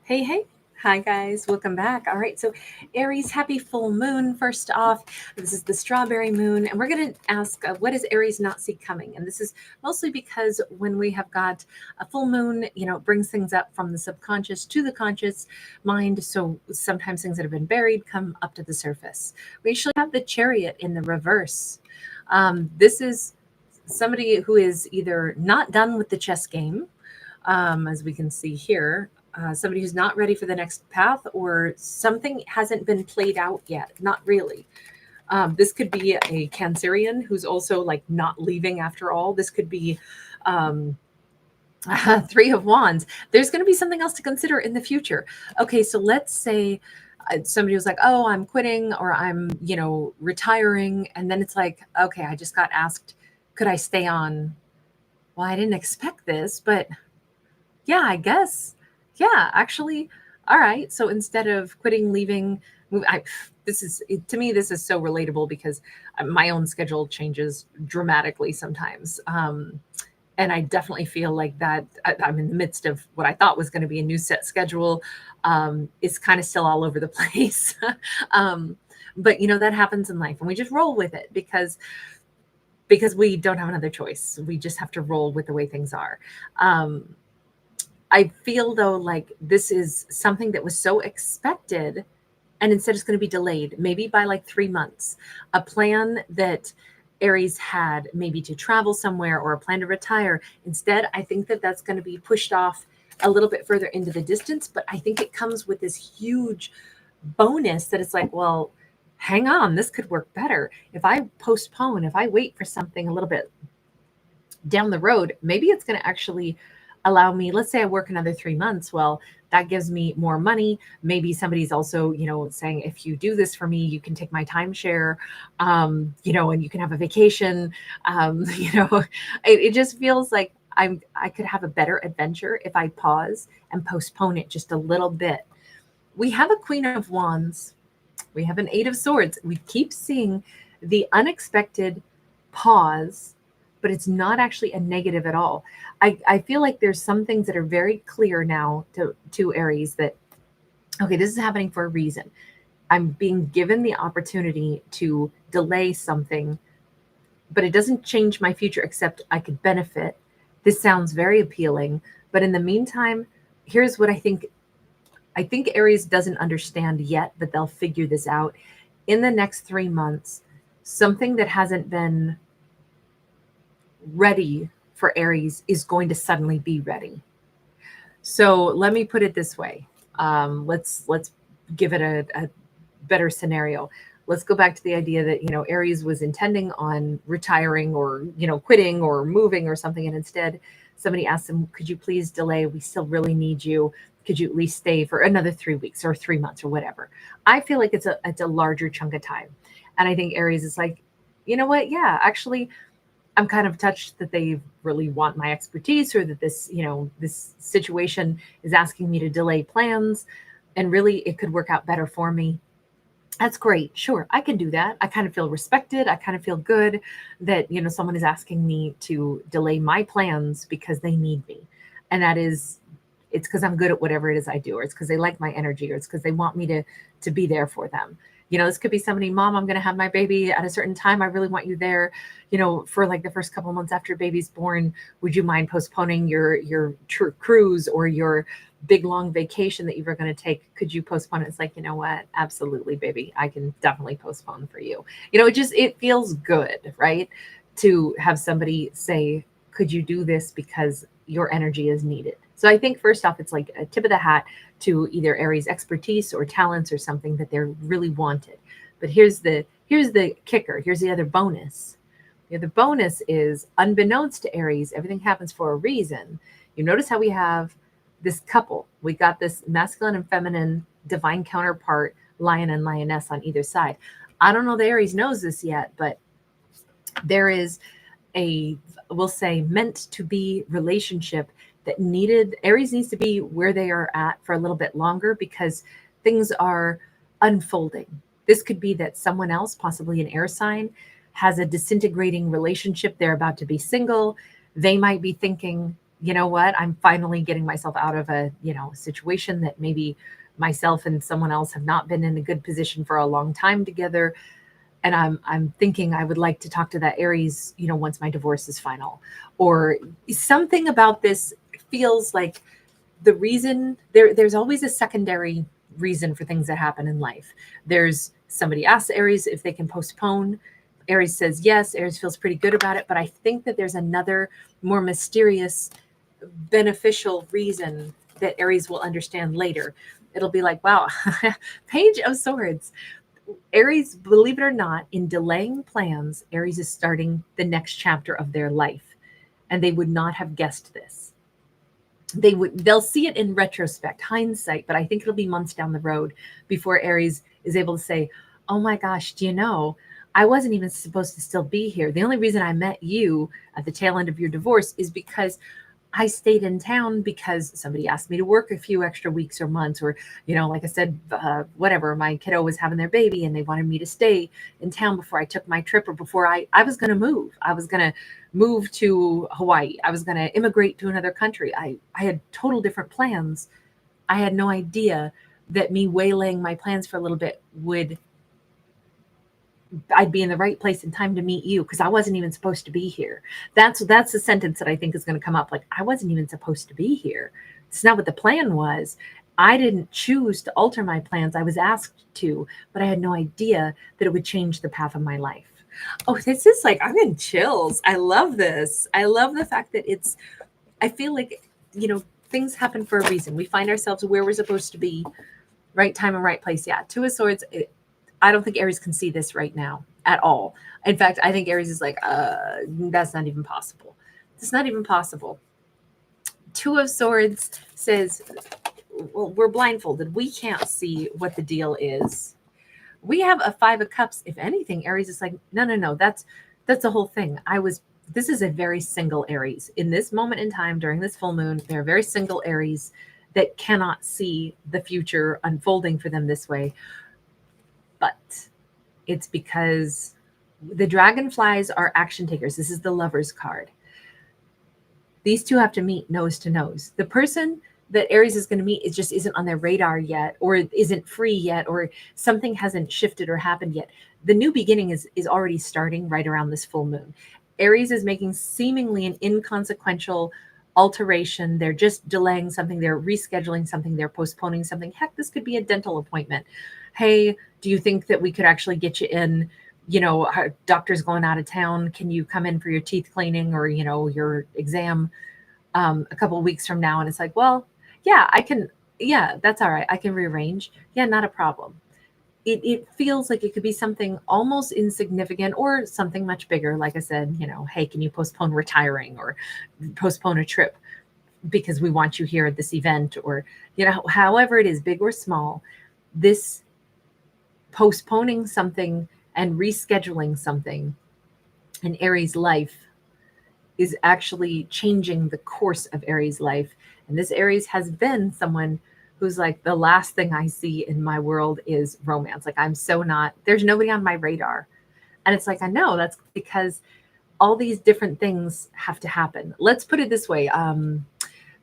Hey, hey. Hi, guys. Welcome back. All right. So, Aries, happy full moon. First off, this is the strawberry moon. And we're going to ask, what does Aries not see coming? And this is mostly because when we have got a full moon, it brings things up from the subconscious to the conscious mind. So, sometimes things that have been buried come up to the surface. We actually have the chariot in the reverse. This is somebody who is either not done with the chess game, as we can see here, somebody who's not ready for the next path, or something hasn't been played out yet. Not really. This could be a Cancerian who's also like not leaving after all. This could be um, Three of Wands. There's going to be something else to consider in the future. Okay, so let's say somebody was like, "Oh, I'm quitting," or "I'm, retiring," and then it's like, "Okay, I just got asked, could I stay on?" Well, I didn't expect this, but yeah, I guess. Yeah, actually, all right. So instead of quitting, leaving, this is to me, this is so relatable because my own schedule changes dramatically sometimes. And I definitely feel like that I'm in the midst of what I thought was going to be a new set schedule. It's kind of still all over the place. um, but that happens in life, and we just roll with it because we don't have another choice. We just have to roll with the way things are. Um, I feel though like this is something that was so expected, and instead it's going to be delayed, maybe by like 3 months. A plan that Aries had, maybe to travel somewhere or a plan to retire. Instead, I think that that's going to be pushed off a little bit further into the distance. But I think it comes with this huge bonus that it's like, well, hang on, this could work better. If I postpone, if I wait for something a little bit down the road, maybe it's going to actually allow me, let's say I work another 3 months. Well, that gives me more money. Maybe somebody's also, saying, if you do this for me, you can take my timeshare, and you can have a vacation. It just feels like I could have a better adventure if I pause and postpone it just a little bit. We have a Queen of Wands. We have an Eight of Swords. We keep seeing the unexpected pause, but it's not actually a negative at all. I feel like there's some things that are very clear now to Aries that, okay, this is happening for a reason. I'm being given the opportunity to delay something, but it doesn't change my future except I could benefit. This sounds very appealing, but in the meantime, here's what I think. I think Aries doesn't understand yet, but they'll figure this out in the next 3 months. Something that hasn't been ready for Aries is going to suddenly be ready. So let me put it this way. Let's give it a better scenario. Let's go back to the idea that Aries was intending on retiring or quitting or moving or something, and instead somebody asked him, "Could you please delay? We still really need you. Could you at least stay for another 3 weeks or 3 months or whatever?" I feel like it's a larger chunk of time, and I think Aries is like, you know what? Yeah, actually, I'm kind of touched that they really want my expertise, or that this situation is asking me to delay plans, and really it could work out better for me. That's great. Sure, I can do that. I kind of feel respected. I kind of feel good that, someone is asking me to delay my plans because they need me. And it's because I'm good at whatever it is I do, or it's because they like my energy, or it's because they want me to be there for them. This could be somebody, "Mom, I'm going to have my baby at a certain time. I really want you there, for like the first couple months after baby's born. Would you mind postponing your cruise or your big long vacation that you were going to take? Could you postpone it?" It's like, you know what? Absolutely, baby. I can definitely postpone for you. It feels good, right? To have somebody say, "Could you do this because your energy is needed?" So I think first off, it's like a tip of the hat to either Aries' expertise or talents or something that they're really wanted. But here's the kicker. Here's the other bonus. The other bonus is, unbeknownst to Aries, everything happens for a reason. You notice how we have this couple. We got this masculine and feminine divine counterpart, lion and lioness on either side. I don't know that Aries knows this yet, but there is a, we'll say, meant to be relationship that needed Aries needs to be where they are at for a little bit longer because things are unfolding. This could be that someone else, possibly an air sign, has a disintegrating relationship. They're about to be single. They might be thinking, you know what, I'm finally getting myself out of a, situation that maybe myself and someone else have not been in a good position for a long time together. And I'm thinking I would like to talk to that Aries, once my divorce is final. Or something about this feels like the reason there's always a secondary reason for things that happen in life. There's somebody asks Aries if they can postpone. Aries says yes. Aries feels pretty good about it. But I think that there's another more mysterious, beneficial reason that Aries will understand later. It'll be like, wow, Page of Swords. Aries, believe it or not, in delaying plans, Aries is starting the next chapter of their life. And they would not have guessed this. They'll see it in retrospect, hindsight, but I think it'll be months down the road before Aries is able to say, oh my gosh, do you know, I wasn't even supposed to still be here. The only reason I met you at the tail end of your divorce is because I stayed in town because somebody asked me to work a few extra weeks or months, or, like I said, whatever, my kiddo was having their baby and they wanted me to stay in town before I took my trip, or before I was going to move. I was going to move to Hawaii. I was going to immigrate to another country. I had total different plans. I had no idea that me waylaying my plans for a little bit I'd be in the right place in time to meet you, because I wasn't even supposed to be here. That's the sentence that I think is going to come up. Like, I wasn't even supposed to be here. It's not what the plan was. I didn't choose to alter my plans. I was asked to, but I had no idea that it would change the path of my life. Oh, this is like, I'm in chills. I love this. I love the fact that I feel like, things happen for a reason. We find ourselves where we're supposed to be, right time and right place. Yeah. Two of Swords. I don't think Aries can see this right now at all. In fact, I think Aries is like, that's not even possible. It's not even possible. Two of Swords says, well, we're blindfolded. We can't see what the deal is. We have a Five of Cups. If anything, Aries is like, no. That's the whole thing. This is a very single Aries. In this moment in time, during this full moon, they're a very single Aries that cannot see the future unfolding for them this way. But it's because the dragonflies are action takers. This is the Lover's card. These two have to meet nose to nose. The person that Aries is going to meet isn't on their radar yet, or isn't free yet, or something hasn't shifted or happened yet. The new beginning is already starting right around this full moon. Aries is making seemingly an inconsequential alteration. They're just delaying something. They're rescheduling something. They're postponing something. Heck, this could be a dental appointment. Hey, do you think that we could actually get you in? Our doctor's going out of town. Can you come in for your teeth cleaning, or, your exam a couple of weeks from now? And it's like, well, yeah, I can. Yeah, that's all right. I can rearrange. Yeah, not a problem. It feels like it could be something almost insignificant, or something much bigger. Like I said, hey, can you postpone retiring, or postpone a trip because we want you here at this event, or, however it is, big or small, this postponing something and rescheduling something in Aries' life is actually changing the course of Aries' life. And this Aries has been someone who's like, the last thing I see in my world is romance. Like, there's nobody on my radar. And it's like, I know that's because all these different things have to happen. Let's put it this way.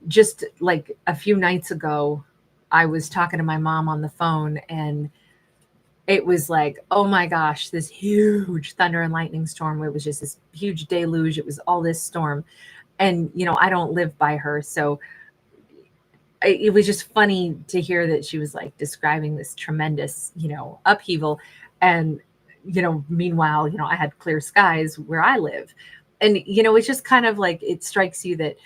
Just like a few nights ago, I was talking to my mom on the phone, and it was like, oh my gosh, this huge thunder and lightning storm. It was just this huge deluge. It was all this storm. And, I don't live by her. So it was just funny to hear that she was like describing this tremendous, upheaval. And, meanwhile, I had clear skies where I live. And, it's just kind of like, it strikes you that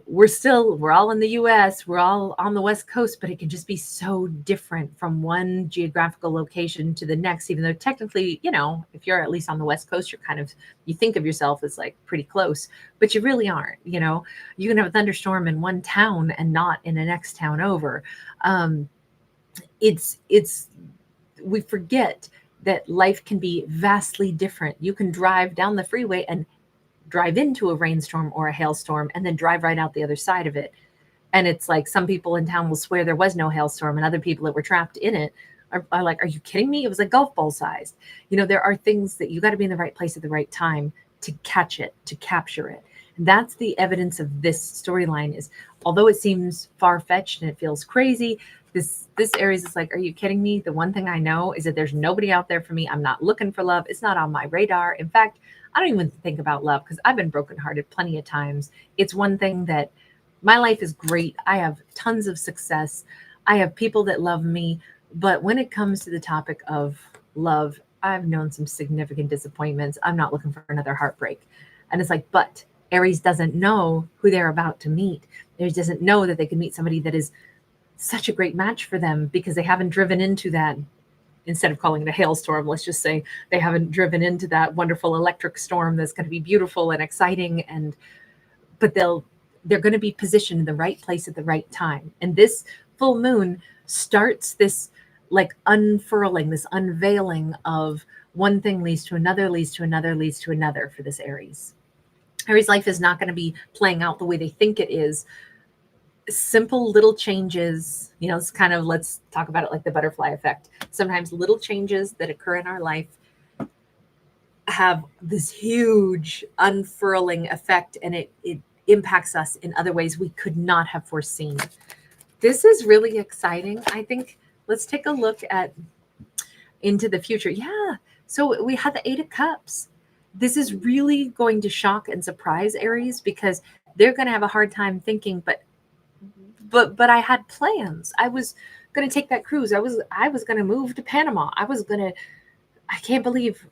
we're all in the US, we're all on the West Coast, but it can just be so different from one geographical location to the next, even though technically, if you're at least on the West Coast, you think of yourself as like pretty close, but you really aren't. You can have a thunderstorm in one town and not in the next town over. We forget that life can be vastly different. You can drive down the freeway and drive into a rainstorm or a hailstorm and then drive right out the other side of it. And it's like, some people in town will swear there was no hailstorm, and other people that were trapped in it are like, are you kidding me? It was like golf ball sized. There are things that you got to be in the right place at the right time to catch it, to capture it. That's the evidence of this storyline is, although it seems far-fetched and it feels crazy, this Aries is like, are you kidding me? The one thing I know is that there's nobody out there for me. I'm not looking for love. It's not on my radar. In fact, I don't even think about love because I've been brokenhearted plenty of times. It's one thing that my life is great. I have tons of success. I have people that love me. But when it comes to the topic of love, I've known some significant disappointments. I'm not looking for another heartbreak. And it's like, but Aries doesn't know who they're about to meet. Aries doesn't know that they can meet somebody that is such a great match for them because they haven't driven into that. Instead of calling it a hailstorm, let's just say they haven't driven into that wonderful electric storm that's going to be beautiful and exciting. And but they're going to be positioned in the right place at the right time. And this full moon starts this like unfurling, this unveiling of one thing leads to another, leads to another, leads to another for this Aries. Aries life is not going to be playing out the way they think it is. Simple little changes, it's kind of, let's talk about it like the butterfly effect. Sometimes little changes that occur in our life have this huge unfurling effect, and it impacts us in other ways we could not have foreseen. This is really exciting. I think let's take a look at into the future. Yeah. So we had the 8 of Cups. This is really going to shock and surprise Aries because they're going to have a hard time thinking, but I had plans. I was going to take that cruise. I was going to move to Panama. I can't believe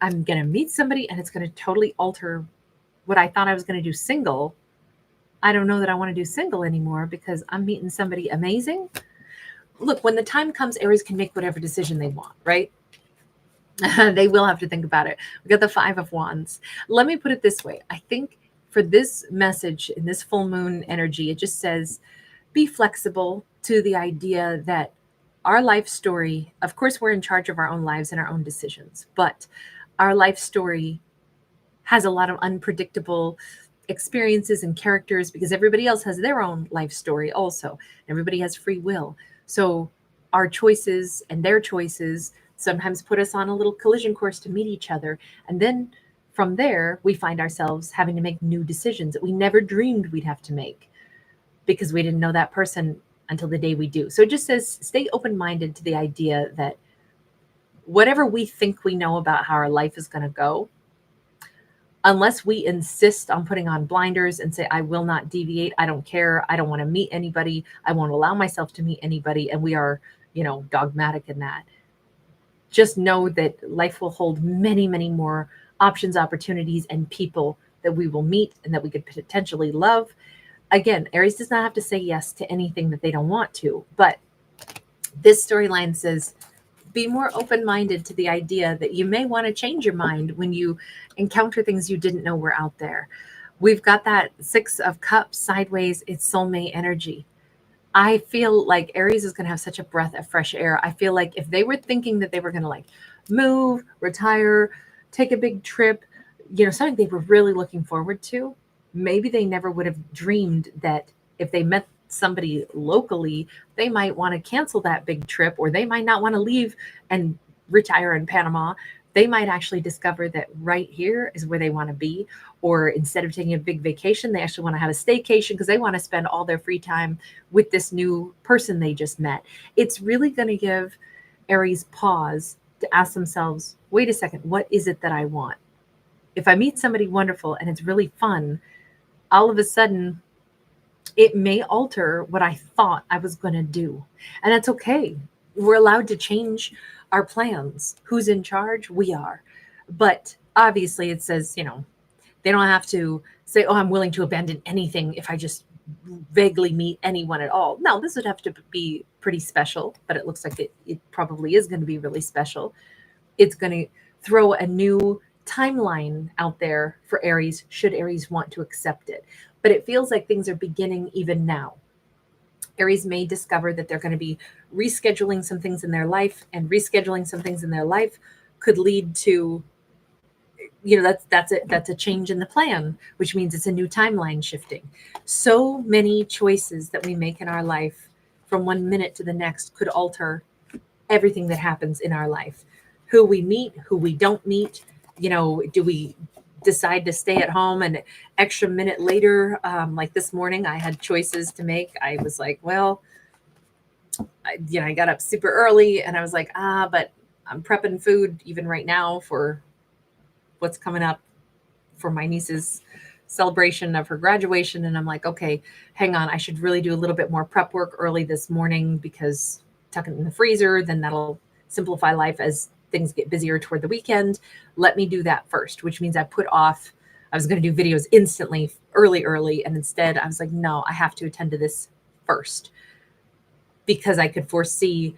I'm going to meet somebody and it's going to totally alter what I thought I was going to do single. I don't know that I want to do single anymore because I'm meeting somebody amazing. Look, when the time comes, Aries can make whatever decision they want, right? They will have to think about it. We got the 5 of Wands. Let me put it this way. I think for this message in this full moon energy, it just says, be flexible to the idea that our life story, of course, we're in charge of our own lives and our own decisions, but our life story has a lot of unpredictable experiences and characters because everybody else has their own life story also. Everybody has free will. So our choices and their choices sometimes put us on a little collision course to meet each other. And then from there, we find ourselves having to make new decisions that we never dreamed we'd have to make because we didn't know that person until the day we do. So it just says, stay open-minded to the idea that whatever we think we know about how our life is going to go, unless we insist on putting on blinders and say, I will not deviate, I don't care, I don't want to meet anybody, I won't allow myself to meet anybody, and we are, dogmatic in that, just know that life will hold many, many more options, opportunities, and people that we will meet and that we could potentially love. Again, Aries does not have to say yes to anything that they don't want to, but this storyline says, be more open-minded to the idea that you may want to change your mind when you encounter things you didn't know were out there. We've got that 6 of Cups sideways. It's soulmate energy. I feel like Aries is going to have such a breath of fresh air. I feel like if they were thinking that they were going to move, retire, take a big trip, something they were really looking forward to, maybe they never would have dreamed that if they met somebody locally, they might want to cancel that big trip, or they might not want to leave and retire in Panama. They might actually discover that right here is where they want to be. Or instead of taking a big vacation, they actually want to have a staycation because they want to spend all their free time with this new person they just met. It's really going to give Aries pause to ask themselves, wait a second, what is it that I want? If I meet somebody wonderful and it's really fun, all of a sudden, it may alter what I thought I was going to do. And that's okay. We're allowed to change our plans. Who's in charge? We are. But obviously it says, they don't have to say, oh, I'm willing to abandon anything if I just vaguely meet anyone at all. No, this would have to be pretty special, but it looks like it probably is going to be really special. It's going to throw a new timeline out there for Aries, should Aries want to accept it. But it feels like things are beginning even now. Aries may discover that they're going to be rescheduling some things in their life, and rescheduling some things in their life could lead to, that's a change in the plan, which means it's a new timeline shifting. So many choices that we make in our life from one minute to the next could alter everything that happens in our life. Who we meet, who we don't meet, do we decide to stay at home and extra minute later, like this morning, I had choices to make. I was like, well, I got up super early and I was like, but I'm prepping food even right now for what's coming up for my niece's celebration of her graduation. And I'm like, okay, hang on. I should really do a little bit more prep work early this morning because tuck it in the freezer, then that'll simplify life as things get busier toward the weekend. Let me do that first, which means I was going to do videos instantly early. And instead I was like, no, I have to attend to this first because I could foresee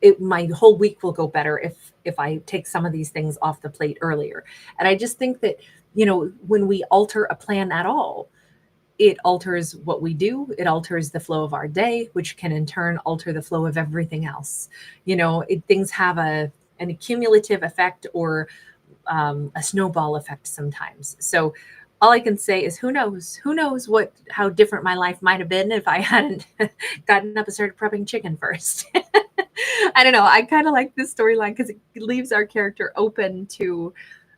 it, my whole week will go better if I take some of these things off the plate earlier. And I just think that, when we alter a plan at all, it alters what we do. It alters the flow of our day, which can in turn alter the flow of everything else. Things have an accumulative effect or a snowball effect sometimes. So all I can say is who knows how different my life might have been if I hadn't gotten up and started prepping chicken first. I don't know. I kind of like this storyline because it leaves our character open to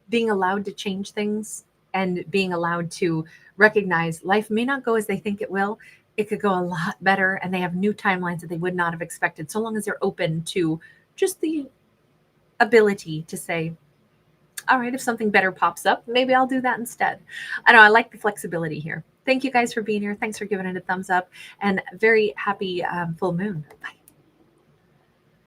being allowed to change things and being allowed to recognize life may not go as they think it will. It could go a lot better, and they have new timelines that they would not have expected, so long as they're open to just the ability to say, all right, if something better pops up, maybe I'll do that instead. I know I like the flexibility here. Thank you guys for being here. Thanks for giving it a thumbs up, and very happy full moon. Bye.